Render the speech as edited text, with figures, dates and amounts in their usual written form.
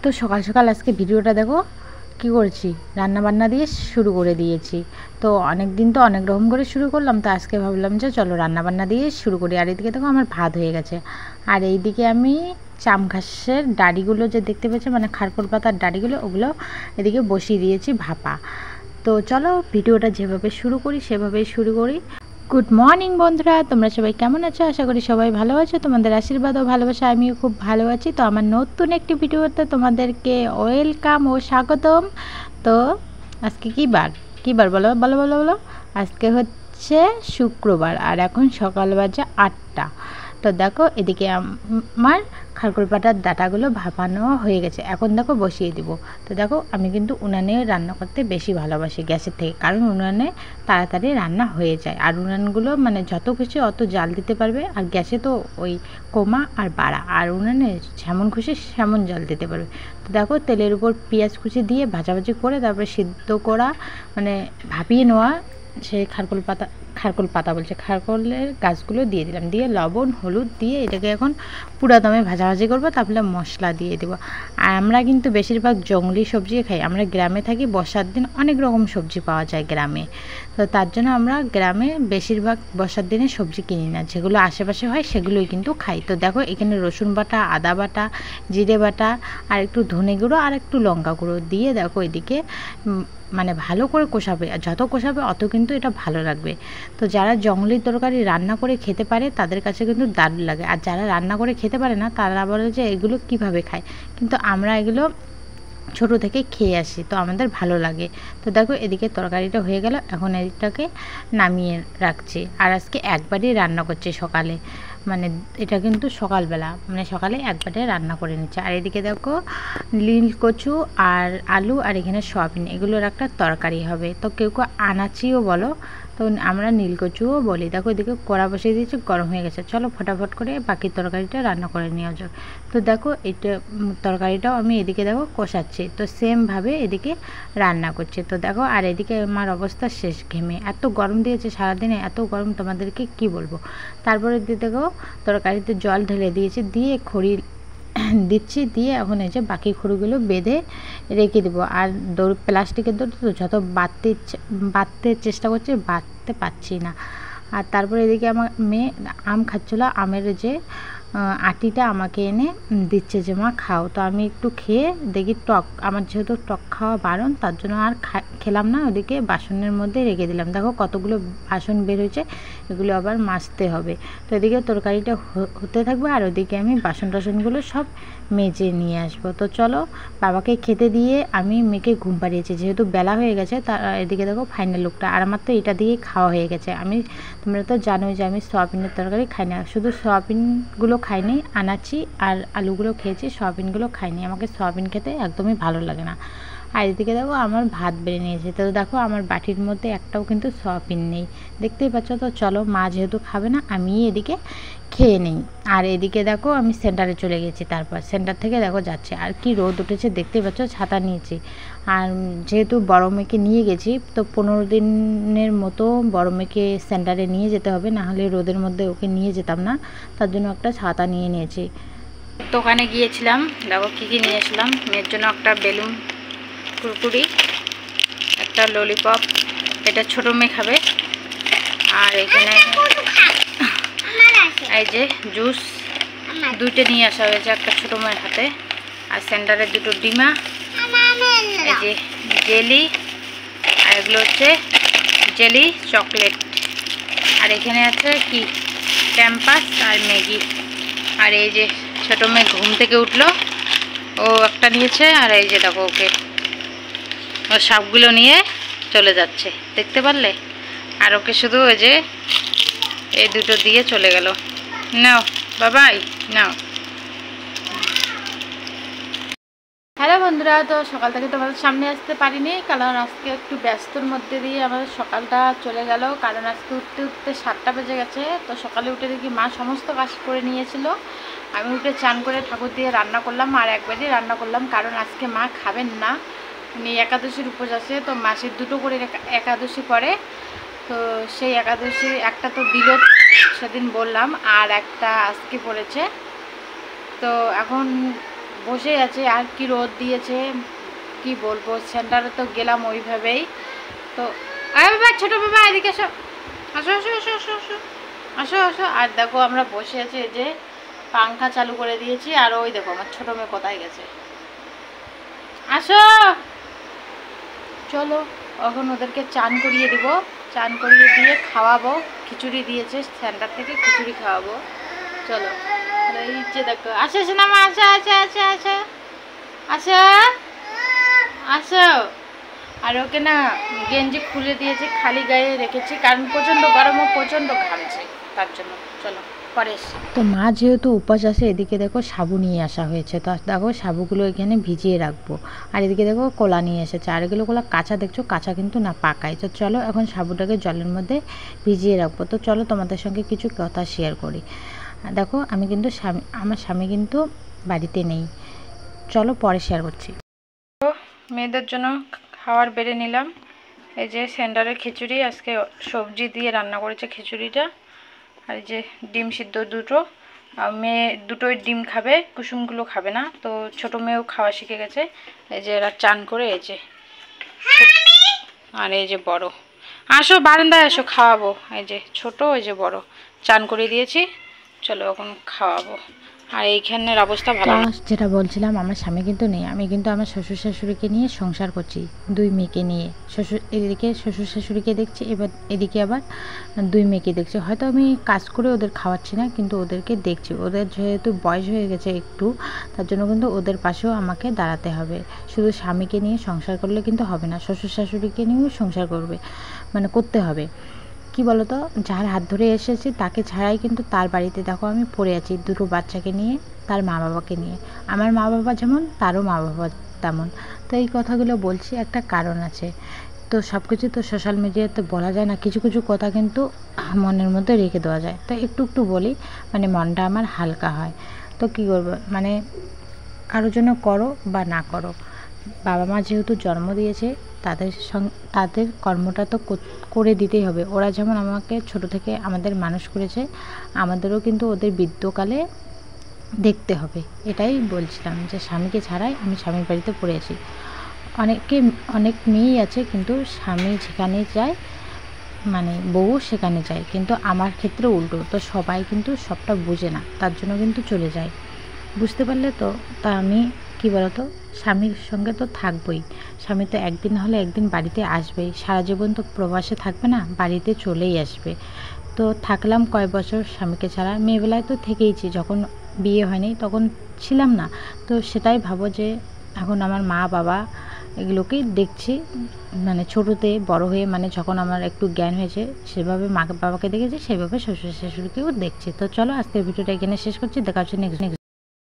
তো সকাল সকাল আজকে ভিডিওটা দেখো কি করেছি, রান্না বান্না দিয়ে শুরু করে দিয়েছি। তো অনেক দিন তো অনেক রকম করে শুরু করলাম, তো আজকে ভাবলাম যে চলো রান্না বান্না দিয়ে শুরু করি। আর এদিকে দেখো আমার ভাত হয়ে গেছে, আর এইদিকে আমি চাম ঘাসের ডাঁড়িগুলো যে দেখতে পাচ্ছি, মানে খারকোল পাতার ডাঁড়িগুলো, ওগুলো এদিকে বসিয়ে দিয়েছি ভাপা। তো চলো ভিডিওটা যেভাবে শুরু করি সেভাবেই শুরু করি। গুড মর্নিং বন্ধুরা, তোমরা সবাই কেমন আছো? আশা করি সবাই ভালো আছো। তোমাদের আশীর্বাদ ও ভালোবাসা আমিও খুব ভালো আছি। তো আমার নতুন একটি ভিডিওতে তোমাদেরকে ওয়েলকাম ও স্বাগতম। তো আজকে কী বার বলো বলো বলো বলো আজকে হচ্ছে শুক্রবার, আর এখন সকাল বাজে 8টা। তো দেখো এদিকে আমার খারকোল পাতার ডাঁটাগুলো ভাপানো হয়ে গেছে, এখন দেখো বসিয়ে দিব। তো দেখো আমি কিন্তু উনানে রান্না করতে বেশি ভালোবাসি গ্যাসের থেকে, কারণ উনানে তাড়াতাড়ি রান্না হয়ে যায়। আর উনানগুলো মানে যত খুশি অত জাল দিতে পারবে, আর গ্যাসে তো ওই কমা আর বাড়া, আর উনানে যেমন খুশি সেমন জল দিতে পারবে। তো দেখো তেলের উপর পেঁয়াজ কুচি দিয়ে ভাজাভাজি করে তারপরে সিদ্ধ করা মানে ভাপিয়ে নেওয়া সেই খারকোলের গাছগুলো দিয়ে দিলাম, দিয়ে লবণ হলুদ দিয়ে এটাকে এখন পুরা দমে ভাজাভাজি করবো। তারপরে মশলা দিয়ে দেবো। আর আমরা কিন্তু বেশিরভাগ জঙ্গলি সবজি খাই, আমরা গ্রামে থাকি, বর্ষার দিন অনেক রকম সবজি পাওয়া যায় গ্রামে। তো তার জন্য আমরা গ্রামে বেশিরভাগ বর্ষার দিনে সবজি কিনি না, যেগুলো আশেপাশে হয় সেগুলোই কিন্তু খাই। তো দেখো এখানে রসুন বাটা, আদা বাটা, জিরে বাটা, আর একটু ধনে গুঁড়ো আর একটু লঙ্কা গুঁড়ো দিয়ে দেখো এদিকে মানে ভালো করে কষাবে, আর যত কষাবে অত কিন্তু এটা ভালো লাগবে। তো যারা জঙ্গলি তরকারি রান্না করে খেতে পারে তাদের কাছে কিন্তু দারুণ লাগে, আর যারা রান্না করে খেতে পারে না তারা বলে যে এগুলো কিভাবে খায়, কিন্তু আমরা এগুলো ছোট থেকে খেয়ে আসি, তো আমাদের ভালো লাগে। তো দেখো এদিকে তরকারিটা হয়ে গেল, এখন এটাকে নামিয়ে রাখছি। আর আজকে একবারই রান্না করছি সকালে, মানে এটা কিন্তু সকালবেলা, মানে সকালে একবারে রান্না করে নিচ্ছে। আর এদিকে দেখো নীল কচু আর আলু আর এখানে সয়াবিন, এগুলোর একটা তরকারি হবে। তো কেউ কেউ আনাচিও বলো, তো আমরা নীলকচুও বলি। দেখো এদিকে কড়া বসিয়ে দিয়েছি, গরম হয়ে গেছে। চলো ফটাফট করে বাকি তরকারিটা রান্না করে নেওয়া যাক। তো দেখো এটা তরকারিটাও আমি এদিকে দেখো কষাচ্ছি, তো সেমভাবে এদিকে রান্না করছি। তো দেখো আর এদিকে আমার অবস্থা শেষ, ঘেমে এত গরম দিয়েছে সারাদিনে, এত গরম তোমাদেরকে কি বলবো। তারপরে দেখো তরকারিতে জল ঢেলে দিয়েছি, দিয়ে খড়ি দিচ্ছি, দিয়ে এখন এই যে বাকি খড়িগুলো বেঁধে রেখে দেবো। আর প্লাস্টিকের দড়ি তো যত বাঁধতে চেষ্টা করছি, বাঁধতে পারছি না। আর তারপরে এদিকে আমার মেয়ে আম খাচ্ছিলো, আমের যে আটিটা আমাকে এনে দিচ্ছে যে মা খাও। তো আমি একটু খেয়ে দেখি টক, আমার যেহেতু টক খাওয়া বারণ, তার জন্য আর খেলাম না, ওদিকে বাসনের মধ্যে রেখে দিলাম। দেখো কতগুলো বাসন বের হয়েছে, এগুলো আবার মাজতে হবে। তো এদিকে তরকারিটা হতে থাকবে, আর ওদিকে আমি বাসন টাসনগুলো সব মেজে নিয়ে আসবো। তো চলো বাবাকে খেতে দিয়ে আমি মেয়েকে ঘুম পাড়িয়েছি, যেহেতু বেলা হয়ে গেছে। তার এদিকে দেখো ফাইনাল লুকটা, আর আমার তো এটা দিয়ে খাওয়া হয়ে গেছে। তোমরা তো জানোই যে আমি সয়াবিনের তরকারি খাই না, শুধু সয়াবিনগুলো খাইনি, আনাচি আর আলুগুলো খেয়েছি, সয়াবিনগুলো খাইনি। আমাকে সয়াবিন খেতে একদমই ভালো লাগে না। আর এদিকে দেখো আমার ভাত বেড়ে নিয়েছে, তো দেখো আমার বাটির মধ্যে একটাও কিন্তু সয়াবিন নেই, দেখতেই পাচ্ছ। তো চলো মা যেহেতু খাবে না, আমি এদিকে খেয়ে নিই। আর এদিকে দেখো আমি সেন্টারে চলে গেছি, তারপর সেন্টার থেকে দেখো যাচ্ছে, আর কি রোদ উঠেছে দেখতেই পাচ্ছ, ছাতা নিয়েছি। আর যেহেতু বড় মেয়েকে নিয়ে গেছি, তো 15 দিনের মতো বড় মেয়েকে সেন্টারে নিয়ে যেতে হবে, না হলে রোদের মধ্যে ওকে নিয়ে যেতাম না, তার জন্য একটা ছাতা নিয়ে নিয়েছি। দোকানে গিয়েছিলাম, দেখো কী কী নিয়েছিলাম। মেয়ের জন্য একটা বেলুন কুরকুরি, একটা ললিপপ, এটা ছোটো মেয়ে খাবে। আর এখানে এই যে জুস দুইটা নিয়ে আসা হয়েছে, একটা ছোটো মেয়ের হাতে। আর সেন্টারে দুটো ডিমা, এই যে জেলি, আর এগুলো হচ্ছে জেলি চকলেট। আর এখানে আছে কি প্যাম্পাস আর ম্যাগি। আর এই যে ছোটো মেয়ে ঘুম থেকে উঠলো, ও একটা নিয়েছে। আর এই যে দেখো ওকে, ও সবগুলো নিয়ে চলে যাচ্ছে, দেখতে পারলে। আর ওকে শুধু ওই যে এই দুটো দিয়ে চলে গেল। নাও বাবাই নাও। হ্যালো বন্ধুরা, তো সকাল থেকে তোমাদের সামনে আসতে পারিনি, কারণ আজকে একটু ব্যস্তর মধ্যে দিয়ে আমাদের সকালটা চলে গেল। কারণ আজকে উঠতে উঠতে 7টা বেজে গেছে। তো সকালে উঠে দেখি মা সমস্ত কাজ করে নিয়েছিল, আমি উঠে চান করে ঠাকুর দিয়ে রান্না করলাম। আর একবারই রান্না করলাম, কারণ আজকে মা খাবেন না, উনি একাদশীর উপোস আছে। তো মাসের 2টো করে একাদশী করে, তো সেই একাদশী একটা তো দিল সেদিন বললাম, আর একটা আজকে পড়েছে। তো এখন বসে আছে। আর কি রোদ দিয়েছে কি বলবো, সেন্টারে তো গেলাম ওইভাবেই। তো আরে বাবা, ছোট বাবা এদিকে এসো, আসো আসো আসো আসো আসো আসো আসো। আর দেখো আমরা বসে আছি, এই যে পাংখা চালু করে দিয়েছি। আর ওই দেখো আমার ছোট মেয়ে কোথায় গেছে, আসো। চলো এখন ওদেরকে চান করিয়ে দিব, চান করিয়ে দিয়ে খাওয়াবো। খিচুড়ি দিয়েছে সেন্টার থেকে, খিচুড়ি খাওয়াবো। চলো, এই যে দেখো, আসো আসো না মা, আসো আসো আসো আসো আসো আসো। আর ওকে না গেঞ্জি খুলে দিয়েছে, খালি গায়ে রেখেছি, কারণ প্রচণ্ড গরম ও প্রচণ্ড ঘামছে, তার জন্য। চলো পরে এসছি। তো মা যেহেতু উপাস আছে, এদিকে দেখো সাবু নিয়ে আসা হয়েছে। তো দেখো সাবুগুলো এখানে ভিজিয়ে রাখবো। আর এদিকে দেখো কলা নিয়ে এসেছে, আর এগুলো কলা কাঁচা, দেখছো কাঁচা কিন্তু না, পাকাই। তো চলো এখন সাবুটাকে জলের মধ্যে ভিজিয়ে রাখবো। তো চলো তোমাদের সঙ্গে কিছু কথা শেয়ার করি। দেখো আমি কিন্তু আমার স্বামী কিন্তু বাড়িতে নেই, চলো পরে শেয়ার করছি। তো মেয়েদের জন্য খাবার বেড়ে নিলাম। এই যে সেন্টারের খিচুড়ি, আজকে সবজি দিয়ে রান্না করেছে খিচুড়িটা। আর এই যে ডিম সিদ্ধ দুটো, মেয়ে দুটোই ডিম খাবে, কুসুমগুলো খাবে না। তো ছোট মেয়েও খাওয়া শিখে গেছে। এই যে এরা চান করে, এই যে আর এই যে বড়, আসো বারান্দায় আসো খাওয়াবো। এই যে ছোট, এই যে বড়, চান করে দিয়েছি। চলো এখন খাওয়াবো। আর এইখানের অবস্থা ভালো না। যেটা বলছিলাম, আমার স্বামী কিন্তু নেই, আমি কিন্তু আমার শ্বশুর শাশুড়িকে নিয়ে সংসার করছি, 2 মেয়েকে নিয়ে। এদিকে শ্বশুর শাশুড়িকে দেখছি, এবার এদিকে আবার 2 মেয়েকে দেখছি। হয়তো আমি কাজ করে ওদের খাওয়াচ্ছি না, কিন্তু ওদেরকে দেখছি। ওদের যেহেতু বয়স হয়ে গেছে একটু, তার জন্য কিন্তু ওদের পাশেও আমাকে দাঁড়াতে হবে। শুধু স্বামীকে নিয়ে সংসার করলে কিন্তু হবে না, শ্বশুর শাশুড়িকে নিয়েও সংসার করতে হবে। কি বলতো, যার হাত ধরে এসেছি তাকে ছাড়াই কিন্তু তার বাড়িতে দেখো আমি পড়ে আছি, 2 বাচ্চাকে নিয়ে, তার মা বাবাকে নিয়ে। আমার মা বাবা যেমন, তারও মা বাবা তেমন। তো এই কথাগুলো বলছি, একটা কারণ আছে। তো সব কিছু তো সোশ্যাল মিডিয়াতে বলা যায় না, কিছু কিছু কথা কিন্তু মনের মধ্যে রেখে দেওয়া যায়। তো একটু একটু বলি, মনটা আমার হালকা হয়। তো কী করবো, কারোর জন্য করো বা না করো, বাবা মা যেহেতু জন্ম দিয়েছে, তাদের কর্মটা তো করে দিতেই হবে। ওরা যেমন আমাকে ছোট থেকে আমাদের মানুষ করেছে, আমাদেরও কিন্তু ওদের বৃদ্ধকালে দেখতে হবে। এটাই বলছিলাম, যে স্বামীকে ছাড়াই আমি স্বামীর বাড়িতে পড়ে আছি। অনেক মেয়েই আছে, কিন্তু স্বামী যেখানে যায়, বউ সেখানে যায়, কিন্তু আমার ক্ষেত্রে উল্টো। তো সবাই কিন্তু সবটা বুঝে না, তার জন্য কিন্তু চলে যায়। বুঝতে পারলে তো? তা আমি কী বলতো, স্বামীর সঙ্গে তো থাকবই। স্বামী তো একদিন হলে একদিন বাড়িতে আসবেই, সারা জীবন তো প্রবাসে থাকবে না, বাড়িতে চলেই আসবে। তো থাকলাম কয় বছর স্বামীকে ছাড়া, মেয়েবেলায় তো থেকেইছি, যখন বিয়ে হয়নি তখন ছিলাম না। তো সেটাই ভাবো যে এখন আমার মা বাবা এগুলোকেই দেখছি, ছোটোতে বড় হয়ে, যখন আমার একটু জ্ঞান হয়েছে, সেভাবে মা বাবাকে দেখেছি, সেভাবে শ্বশুর শাশুড়িকেও দেখছি। তো চলো আজকের ভিডিওটা এখানে শেষ করছি, দেখা হচ্ছে নেক্সট